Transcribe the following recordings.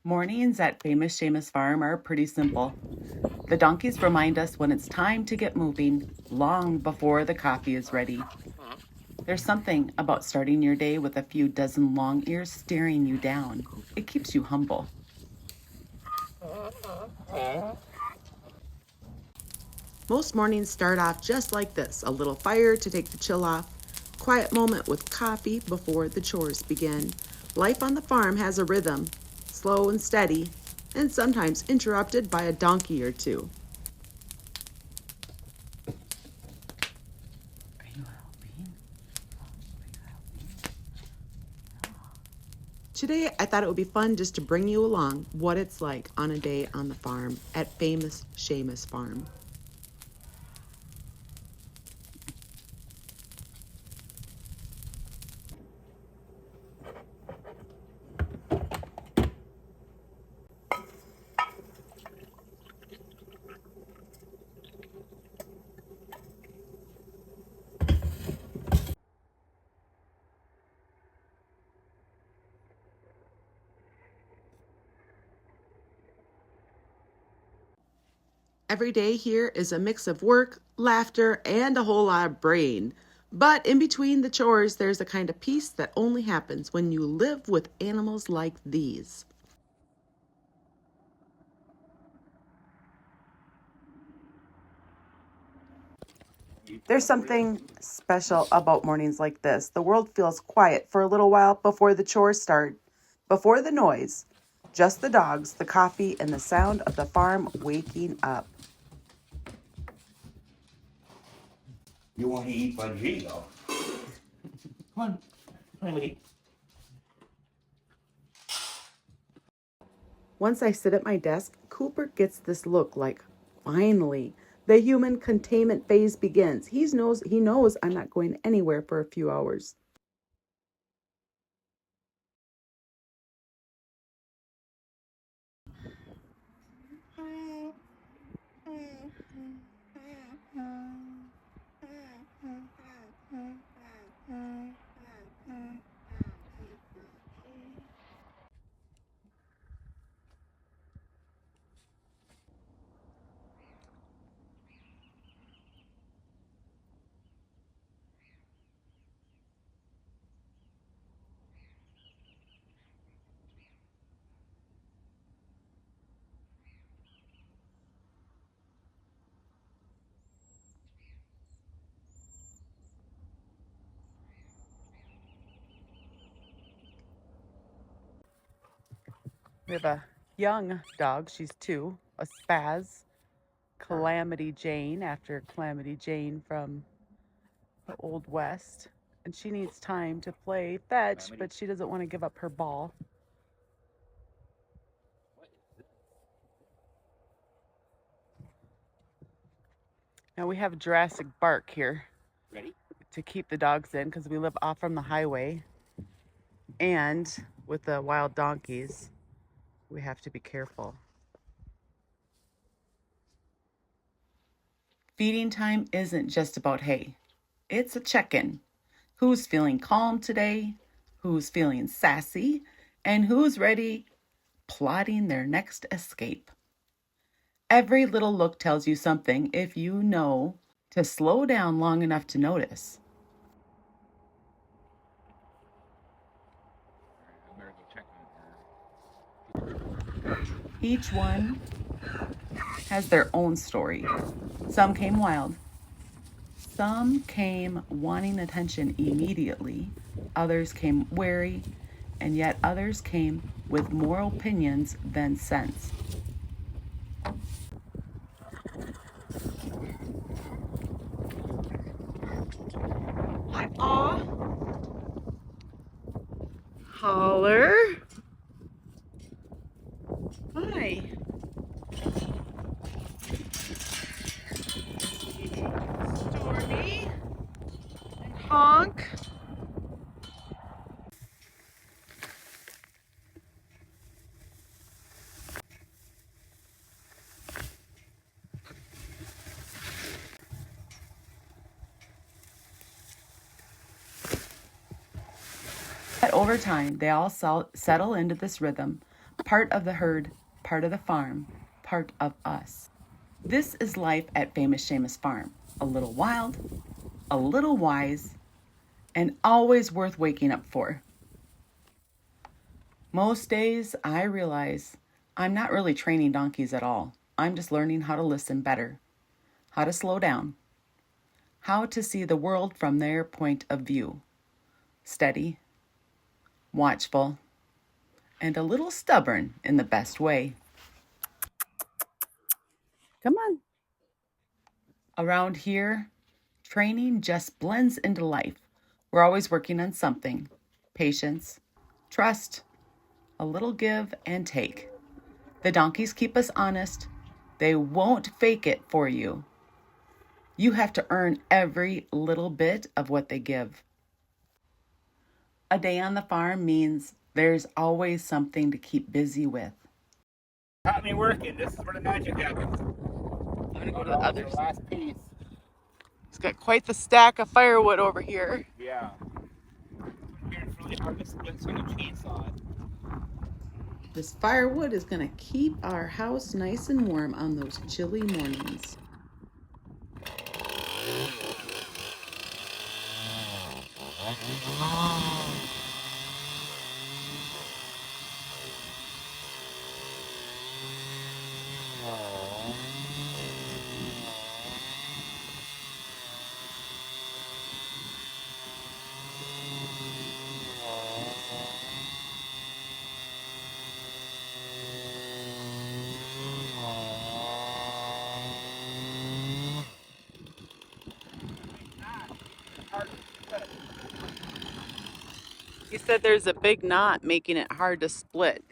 Mornings at Famous Shamus Farm are pretty simple. The donkeys remind us when it's time to get moving, long before the coffee is ready. There's something about starting your day with a few dozen long ears staring you down. It keeps you humble. Most mornings start off just like this, a little fire to take the chill off, quiet moment with coffee before the chores begin. Life on the farm has a rhythm, slow and steady, and sometimes interrupted by a donkey or two. Are you helping? Today, I thought it would be fun just to bring you along what it's like on a day on the farm at Famous Shamus Farm. Every day here is a mix of work, laughter, and a whole lot of brain. But in between the chores, there's a kind of peace that only happens when you live with animals like these. There's something special about mornings like this. The world feels quiet for a little while before the chores start, before the noise. Just the dogs, the coffee, and the sound of the farm waking up. You want to eat fudgy though? Come on, lady. Once I sit at my desk, Cooper gets this look like, finally, the human containment phase begins. He knows I'm not going anywhere for a few hours. We have a young dog. She's 2, a Spaz, Calamity Jane, after Calamity Jane from the Old West. And she needs time to play fetch, but she doesn't want to give up her ball. Now we have Jurassic Bark here. Ready? To keep the dogs in because we live off from the highway. And with the wild donkeys, we have to be careful. Feeding time isn't just about hay. It's a check-in. Who's feeling calm today? Who's feeling sassy? And who's ready, plotting their next escape? Every little look tells you something if you know to slow down long enough to notice. Each one has their own story. Some came wild. Some came wanting attention immediately. Others came wary, and yet others came with more opinions than sense. Aw. Holler. Hi. Stormy. And Honk. But over time, they all settle into this rhythm. Part of the herd, part of the farm, part of us. This is life at Famous Shamus Farm. A little wild, a little wise, and always worth waking up for. Most days I realize I'm not really training donkeys at all. I'm just learning how to listen better, how to slow down, how to see the world from their point of view. Steady, watchful, and a little stubborn in the best way. Come on. Around here, training just blends into life. We're always working on something. Patience, trust, a little give and take. The donkeys keep us honest. They won't fake it for you. You have to earn every little bit of what they give. A day on the farm means there's always something to keep busy with. Got me working. This is where the magic happens. I'm going to go to the other side. Last piece. He's got quite the stack of firewood over here. Yeah. Here it's really hard to split on the chainsaw. This firewood is going to keep our house nice and warm on those chilly mornings. He said there's a big knot making it hard to split.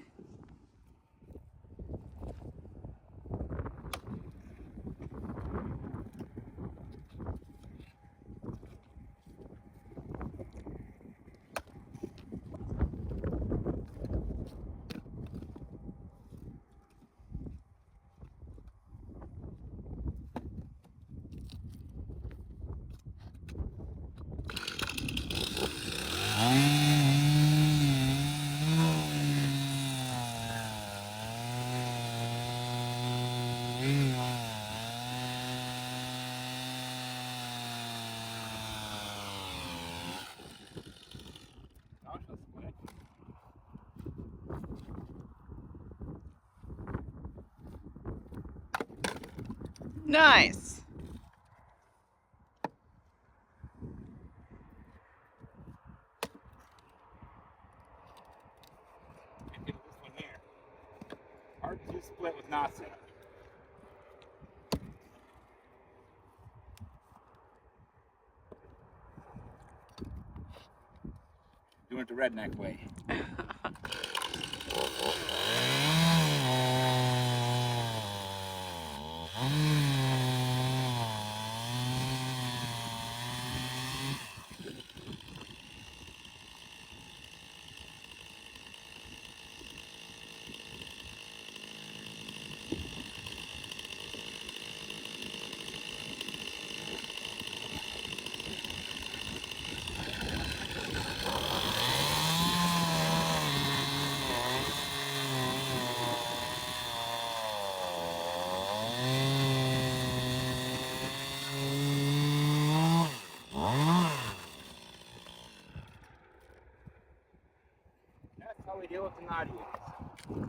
Nice. This one here. Hard to split with knots in it. Doing it the redneck way. That's how we deal with the naughty ones.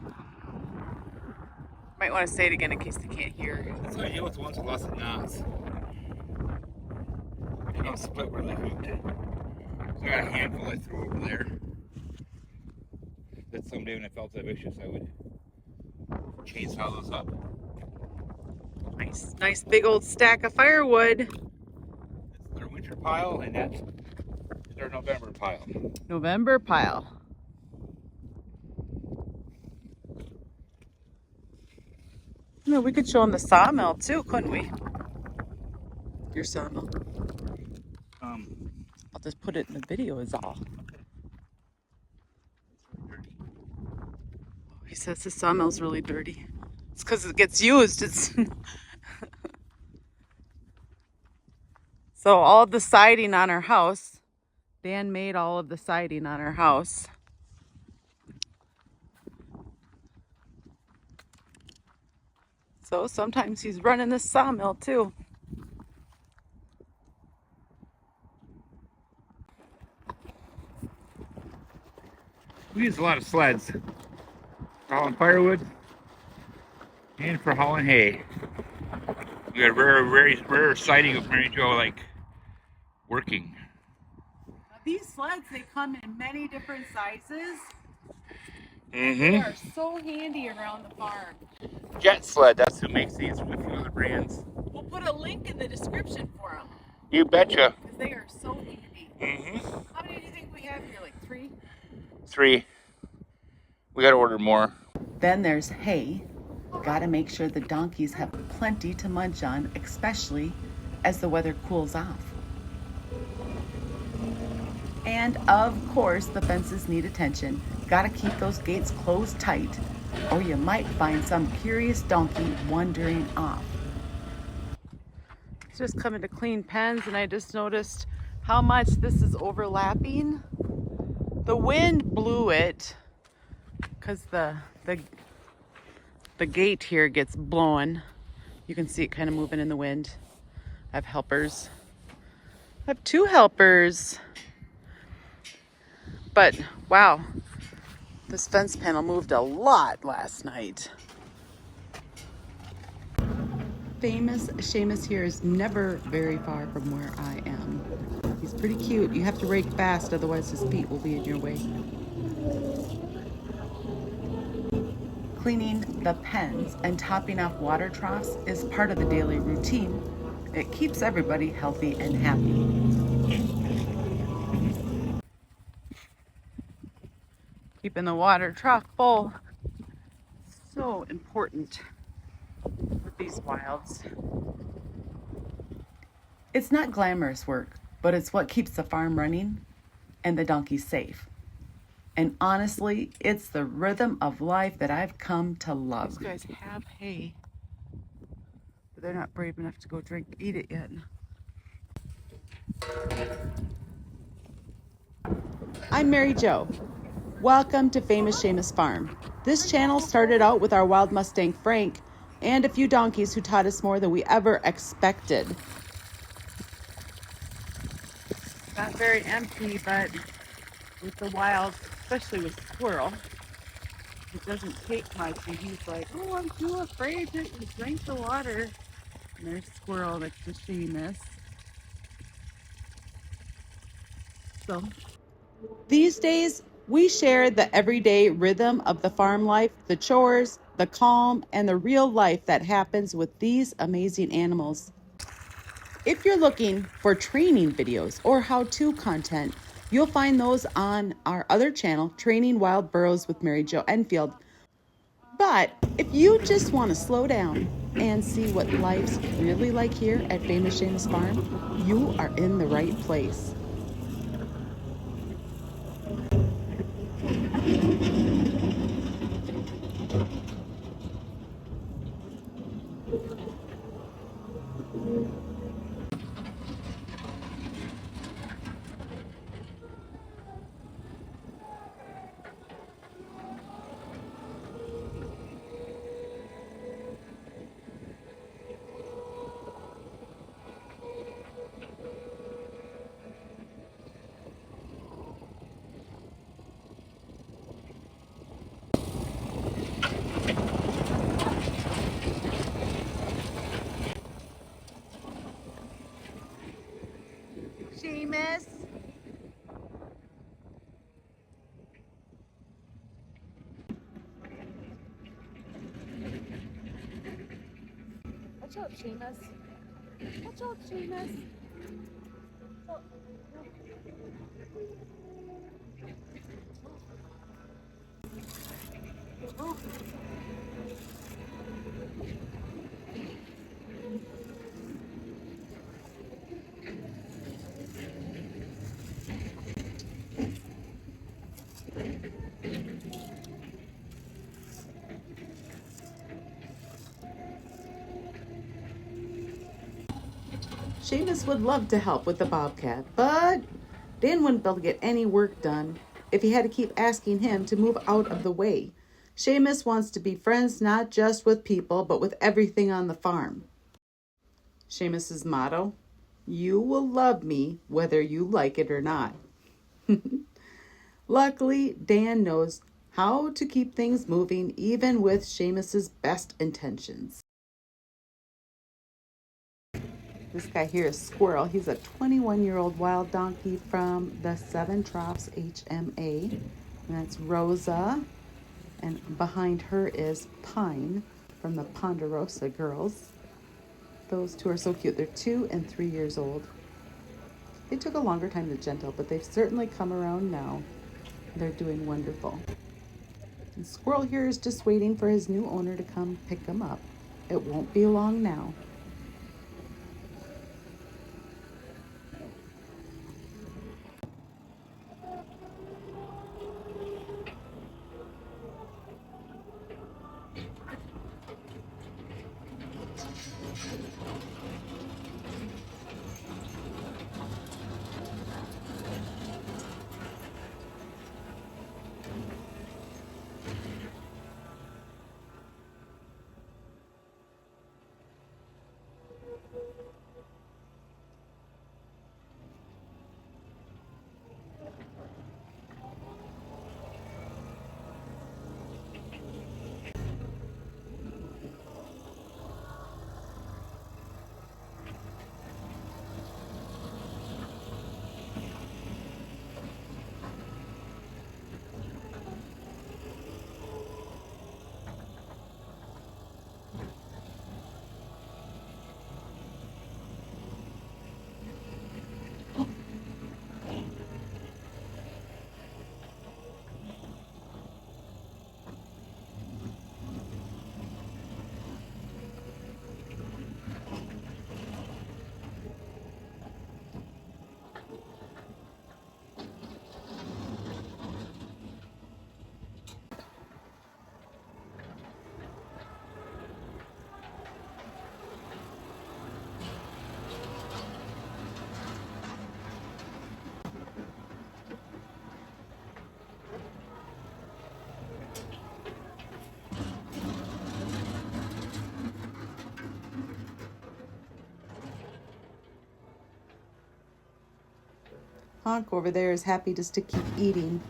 Might want to say it again in case they can't hear. That's how we deal with the ones with lots of knots. They don't split where they hooked it. So I got a handful I threw over there. That someday when I felt that vicious, I would chainsaw those up. Nice big old stack of firewood. That's their winter pile, and that's their November pile. November pile. No, we could show them the sawmill too, couldn't we? Your sawmill. I'll just put it in the video is all. He says the sawmill's really dirty. It's because it gets used. It's So all of the siding on our house, Dan made all of the siding on our house. though. Sometimes he's running the sawmill too. We use a lot of sleds for hauling firewood and for hauling hay. We got a rare sighting of Mary Jo like working. These sleds, they come in many different sizes. They Mm-hmm. are so handy around the farm. Jet Sled, that's who makes these with a few other brands. We'll put a link in the description for them. You betcha. Because they are so handy. Mm-hmm. How many do you think we have here? Like 3? 3. We gotta order more. Then there's hay. Gotta make sure the donkeys have plenty to munch on, especially as the weather cools off. And of course, the fences need attention. Gotta keep those gates closed tight, or you might find some curious donkey wandering off. It's just coming to clean pens, and I just noticed how much this is overlapping. The wind blew it because the gate here gets blown. You can see it kind of moving in the wind. I have helpers. I have 2 helpers. But wow, this fence panel moved a lot last night. Famous Shamus here is never very far from where I am. He's pretty cute. You have to rake fast, otherwise his feet will be in your way. Cleaning the pens and topping off water troughs is part of the daily routine. It keeps everybody healthy and happy. Keeping the water trough full, so important with these wilds. It's not glamorous work, but it's what keeps the farm running and the donkeys safe. And honestly, it's the rhythm of life that I've come to love. These guys have hay, but they're not brave enough to go eat it yet. I'm Mary Jo. Welcome to Famous Shamus Farm. This channel started out with our wild Mustang Frank and a few donkeys who taught us more than we ever expected. Not very empty, but with the wild, especially with squirrel, it doesn't take much. And he's like, oh, I'm too afraid to drink the water. And there's squirrel next to Shamus. So these days, we share the everyday rhythm of the farm life, the chores, the calm, and the real life that happens with these amazing animals. If you're looking for training videos or how-to content, you'll find those on our other channel, Training Wild Burros with Mary Jo Enfield. But if you just want to slow down and see what life's really like here at Famous Shamus Farm, you are in the right place. Shamus. Watch out, Shamus. Watch out, Shamus. Oh. Shamus would love to help with the bobcat, but Dan wouldn't be able to get any work done if he had to keep asking him to move out of the way. Shamus wants to be friends not just with people, but with everything on the farm. Shamus's motto, "You will love me whether you like it or not." Luckily, Dan knows how to keep things moving even with Shamus's best intentions. This guy here is Squirrel. He's a 21-year-old wild donkey from the Seven Troughs HMA. And that's Rosa. And behind her is Pine from the Ponderosa Girls. Those two are so cute. They're 2 and 3 years old. They took a longer time to gentle, but they've certainly come around now. They're doing wonderful. And Squirrel here is just waiting for his new owner to come pick him up. It won't be long now. Honk over there is happy just to keep eating.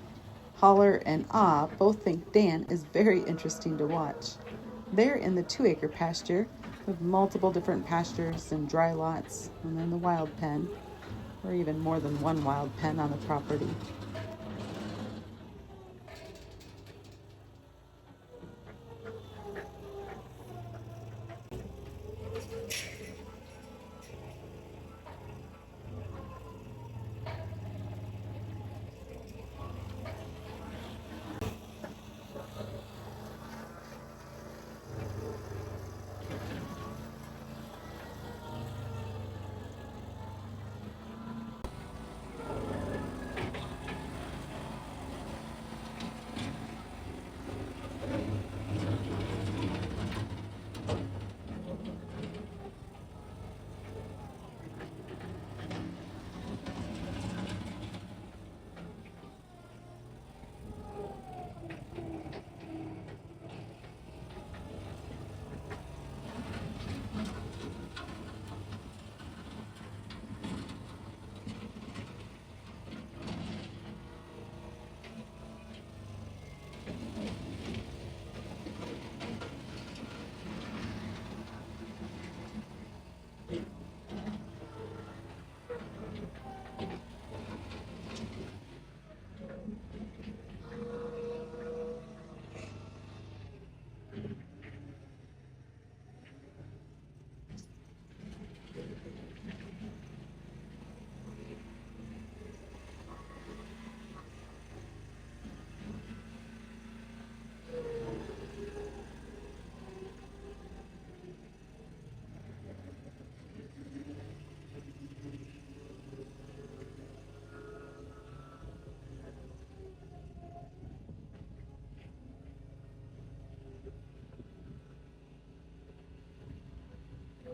Holler and Ah both think Dan is very interesting to watch. They're in the 2-acre pasture with multiple different pastures and dry lots, and then the wild pen, or even more than one wild pen on the property.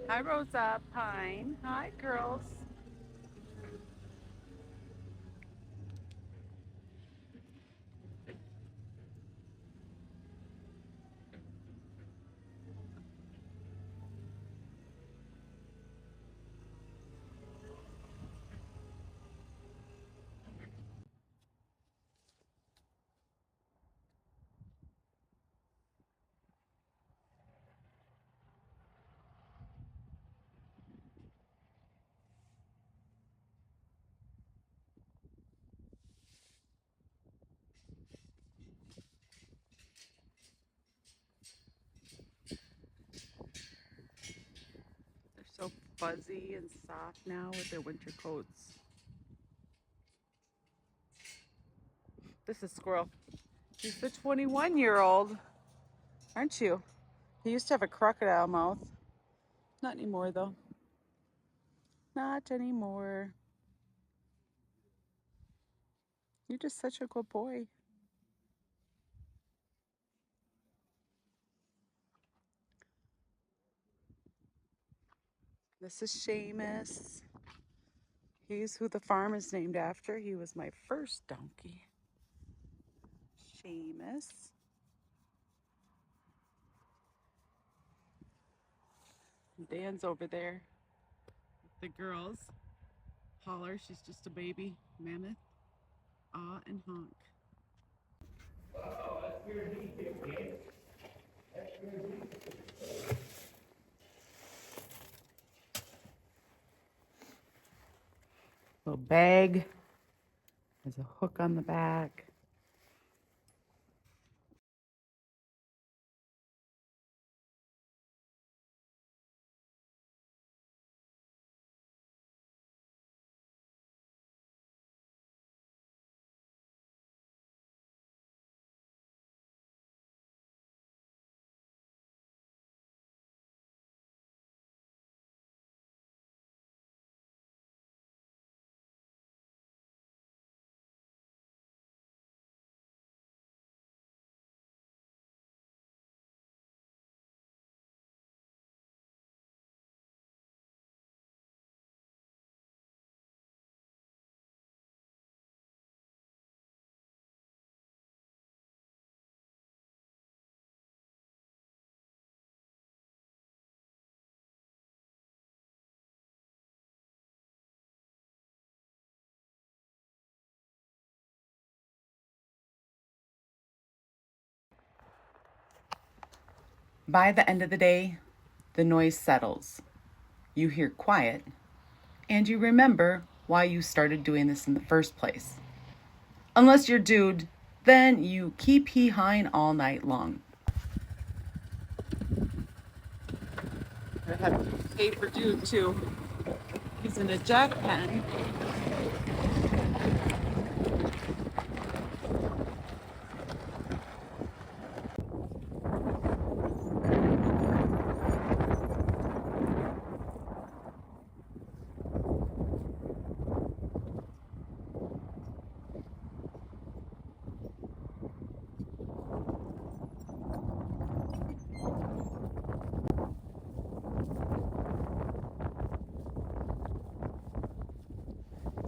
Hi, Rosa, Pine. Hi, girls. fuzzy and soft now with their winter coats. This is Squirrel. He's the 21-year-old, aren't you? He used to have a crocodile mouth. Not anymore, though. Not anymore. You're just such a good boy. This is Shamus. He's who the farm is named after. He was my first donkey. Shamus. Dan's over there with the girls. Holler, she's just a baby mammoth. Ah and honk. Little bag. There's a hook on the back. By the end of the day, the noise settles. You hear quiet, and you remember why you started doing this in the first place. Unless you're dude, then you keep hee-hawing all night long. I have hay for dude too. He's in a jack pen.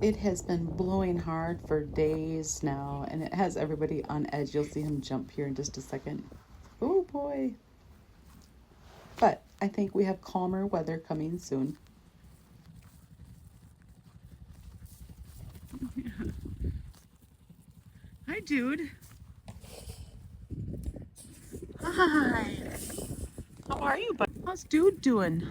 It has been blowing hard for days now, and it has everybody on edge. You'll see him jump here in just a second. Oh boy. But I think we have calmer weather coming soon. Hi, dude. Hi. How are you, bud? How's dude doing?